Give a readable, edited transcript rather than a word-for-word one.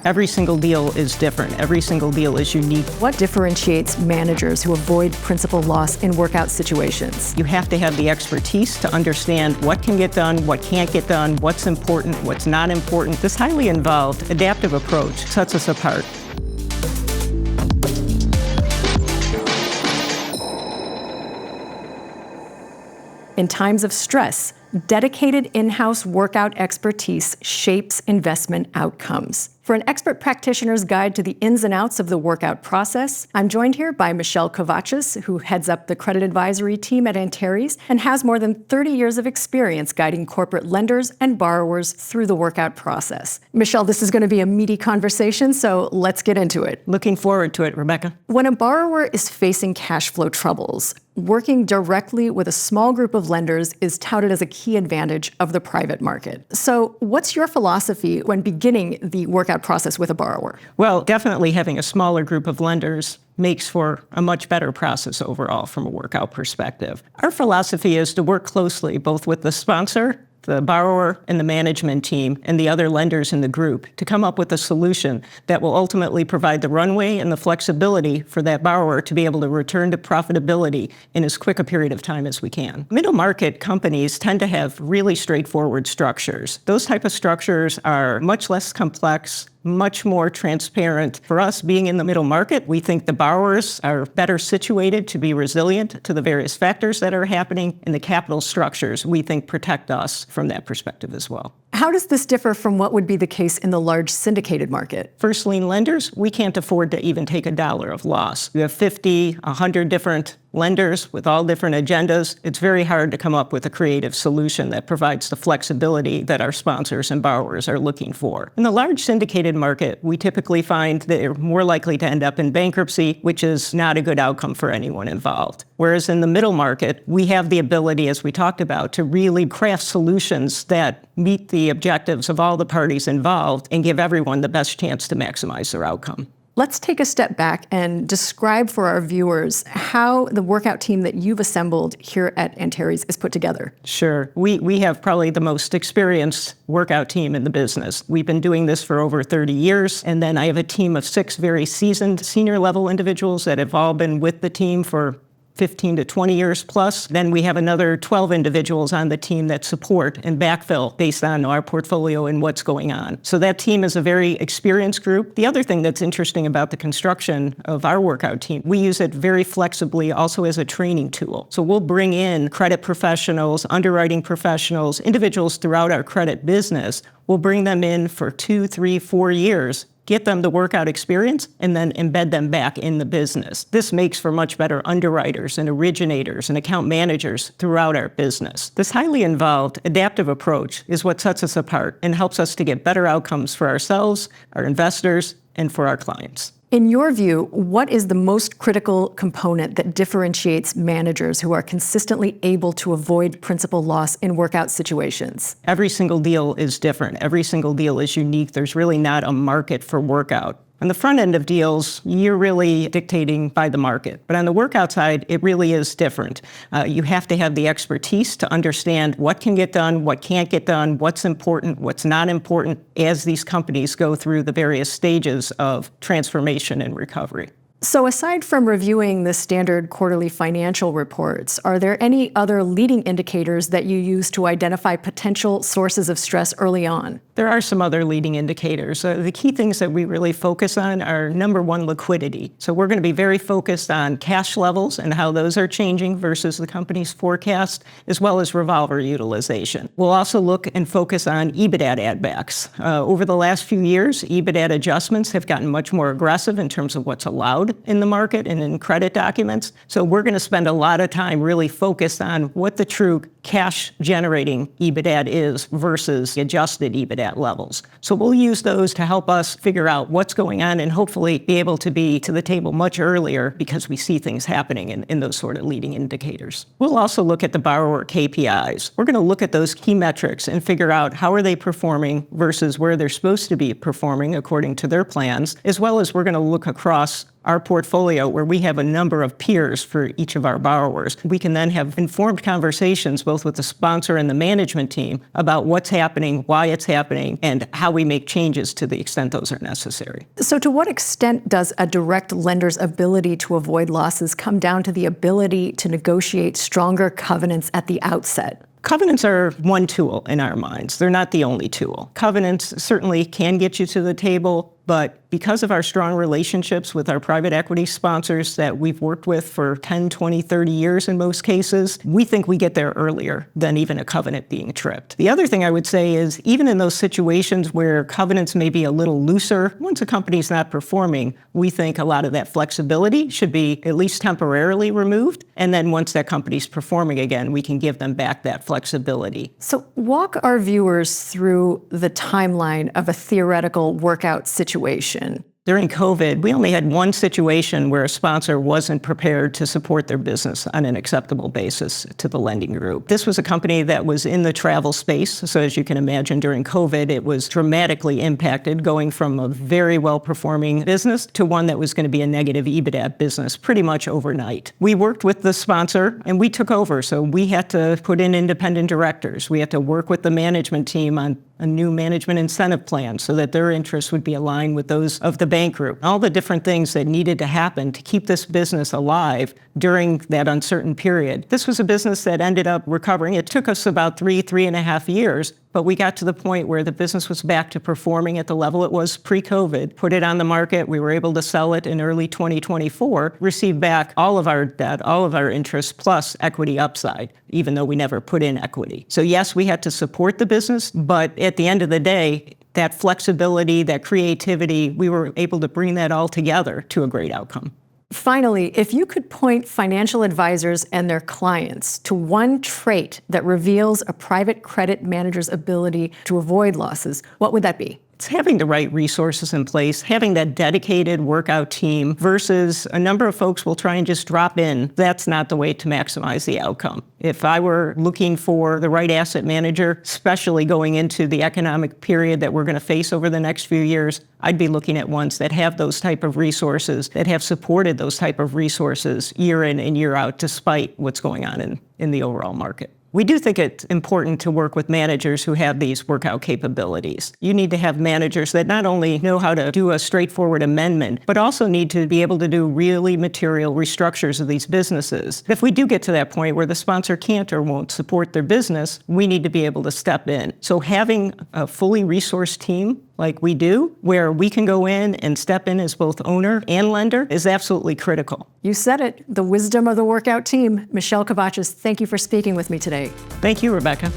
Every single deal is different. Every single deal is unique. What differentiates managers who avoid principal loss in workout situations? You have to have the expertise to understand what can get done, what can't get done, what's important, what's not important. This highly involved, adaptive approach sets us apart. In times of stress, dedicated in-house workout expertise shapes investment outcomes. For an expert practitioner's guide to the ins and outs of the workout process, I'm joined here by Michele Kovatchis, who heads up the credit advisory team at Antares and has more than 30 years of experience guiding corporate lenders and borrowers through the workout process. Michele, this is going to be a meaty conversation, so let's get into it. Looking forward to it, Rebecca. When a borrower is facing cash flow troubles, working directly with a small group of lenders is touted as a key advantage of the private market. So what's your philosophy when beginning the workout process with a borrower? Well, definitely having a smaller group of lenders makes for a much better process overall from a workout perspective. Our philosophy is to work closely both with the sponsor, the borrower, and the management team, and the other lenders in the group to come up with a solution that will ultimately provide the runway and the flexibility for that borrower to be able to return to profitability in as quick a period of time as we can. Middle market companies tend to have really straightforward structures. Those type of structures are much less complex, much more transparent. For us, being in the middle market, we think the borrowers are better situated to be resilient to the various factors that are happening, and the capital structures, we think, protect us from that perspective as well. How does this differ from what would be the case in the large syndicated market? First lien lenders, we can't afford to even take $1 of loss. You have 50, 100 different lenders with all different agendas. It's very hard to come up with a creative solution that provides the flexibility that our sponsors and borrowers are looking for. In the large syndicated market, we typically find that they're more likely to end up in bankruptcy, which is not a good outcome for anyone involved. Whereas in the middle market, we have the ability, as we talked about, to really craft solutions that meet the objectives of all the parties involved and give everyone the best chance to maximize their outcome. Let's take a step back and describe for our viewers how the workout team that you've assembled here at Antares is put together. Sure. We have probably the most experienced workout team in the business. We've been doing this for over 30 years, and then I have a team of 6 very seasoned senior level individuals that have all been with the team for 15 to 20 years plus. Then we have another 12 individuals on the team that support and backfill based on our portfolio and what's going on. So that team is a very experienced group. The other thing that's interesting about the construction of our workout team, we use it very flexibly also as a training tool. So we'll bring in credit professionals, underwriting professionals, individuals throughout our credit business. We'll bring them in for 2, 3, 4 years, get them the workout experience, and then embed them back in the business. This makes for much better underwriters and originators and account managers throughout our business. This highly involved, adaptive approach is what sets us apart and helps us to get better outcomes for ourselves, our investors, and for our clients. In your view, what is the most critical component that differentiates managers who are consistently able to avoid principal loss in workout situations? Every single deal is different. Every single deal is unique. There's really not a market for workout. On the front end of deals, you're really dictating by the market. But on the workout side, it really is different. You have to have the expertise to understand what can get done, what can't get done, what's important, what's not important, as these companies go through the various stages of transformation and recovery. So aside from reviewing the standard quarterly financial reports, are there any other leading indicators that you use to identify potential sources of stress early on? There are some other leading indicators. The key things that we really focus on are, number one, liquidity. So we're going to be very focused on cash levels and how those are changing versus the company's forecast, as well as revolver utilization. We'll also look and focus on EBITDA add-backs. Over the last few years, EBITDA adjustments have gotten much more aggressive in terms of what's allowed in the market and in credit documents. So we're going to spend a lot of time really focused on what the true cash generating EBITDA is versus adjusted EBITDA levels. So we'll use those to help us figure out what's going on and hopefully be able to be to the table much earlier because we see things happening in those sort of leading indicators. We'll also look at the borrower KPIs. We're going to look at those key metrics and figure out how are they performing versus where they're supposed to be performing according to their plans, as well as we're going to look across our portfolio, where we have a number of peers for each of our borrowers, we can then have informed conversations both with the sponsor and the management team about what's happening, why it's happening, and how we make changes to the extent those are necessary. So to what extent does a direct lender's ability to avoid losses come down to the ability to negotiate stronger covenants at the outset? Covenants are one tool in our minds. They're not the only tool. Covenants certainly can get you to the table, but because of our strong relationships with our private equity sponsors that we've worked with for 10, 20, 30 years in most cases, we think we get there earlier than even a covenant being tripped. The other thing I would say is, even in those situations where covenants may be a little looser, once a company's not performing, we think a lot of that flexibility should be at least temporarily removed. And then once that company's performing again, we can give them back that flexibility. So walk our viewers through the timeline of a theoretical workout situation. During COVID, we only had one situation where a sponsor wasn't prepared to support their business on an acceptable basis to the lending group. This was a company that was in the travel space. So as you can imagine, during COVID, it was dramatically impacted, going from a very well-performing business to one that was going to be a negative EBITDA business pretty much overnight. We worked with the sponsor and we took over. So we had to put in independent directors. We had to work with the management team on a new management incentive plan so that their interests would be aligned with those of the bank group. All the different things that needed to happen to keep this business alive during that uncertain period. This was a business that ended up recovering. It took us about 3.5 years, but we got to the point where the business was back to performing at the level it was pre-COVID, put it on the market. We were able to sell it in early 2024, receive back all of our debt, all of our interest, plus equity upside, even though we never put in equity. So yes, we had to support the business, but at the end of the day, that flexibility, that creativity, we were able to bring that all together to a great outcome. Finally, if you could point financial advisors and their clients to one trait that reveals a private credit manager's ability to avoid losses, what would that be? It's having the right resources in place, having that dedicated workout team versus a number of folks will try and just drop in. That's not the way to maximize the outcome. If I were looking for the right asset manager, especially going into the economic period that we're going to face over the next few years, I'd be looking at ones that have those type of resources, that have supported those type of resources year in and year out, despite what's going on in the overall market. We do think it's important to work with managers who have these workout capabilities. You need to have managers that not only know how to do a straightforward amendment, but also need to be able to do really material restructures of these businesses. If we do get to that point where the sponsor can't or won't support their business, we need to be able to step in. So having a fully resourced team like we do, where we can go in and step in as both owner and lender, is absolutely critical. You said it, the wisdom of the workout team. Michele Kovatchis, thank you for speaking with me today. Thank you, Rebecca.